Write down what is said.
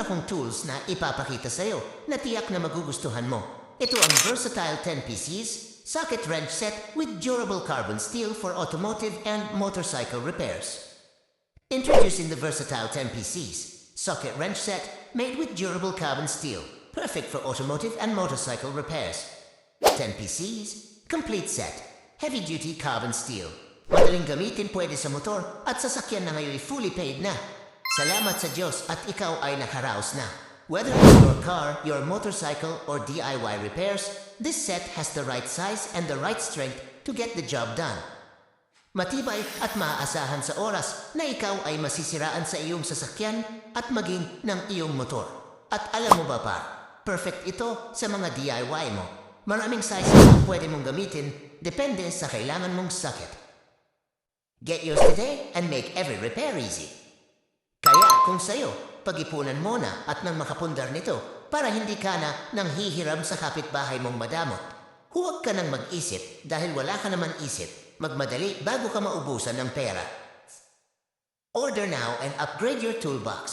akong tools na ipapakita sa'yo na tiyak na magugustuhan mo. Ito ang versatile 10 pieces socket wrench set with durable carbon steel for automotive and motorcycle repairs. Introducing the versatile 10 pieces socket wrench set made with durable carbon steel, perfect for automotive and motorcycle repairs. 10 pieces, complete set, heavy-duty carbon steel. Madaling gamitin pwede sa motor at sasakyan na ngayon fully paid na. Salamat sa Diyos at ikaw ay nakaraos na. Whether it's your car, your motorcycle, or DIY repairs, this set has the right size and the right strength to get the job done. Matibay at maaasahan sa oras na ikaw ay masisiraan sa iyong sasakyan at maging ng iyong motor. At alam mo ba pa, perfect ito sa mga DIY mo. Maraming sizes ang pwede mong gamitin, depende sa kailangan mong socket. Get yours today and make every repair easy. Kaya kung sa'yo, pag-ipunan mo na at nang makapundar nito para hindi ka na nang hihiram sa kapitbahay mong madamot. Huwag ka nang mag-isip dahil wala ka naman isip. Magmadali bago ka maubusan ng pera. Order now and upgrade your toolbox.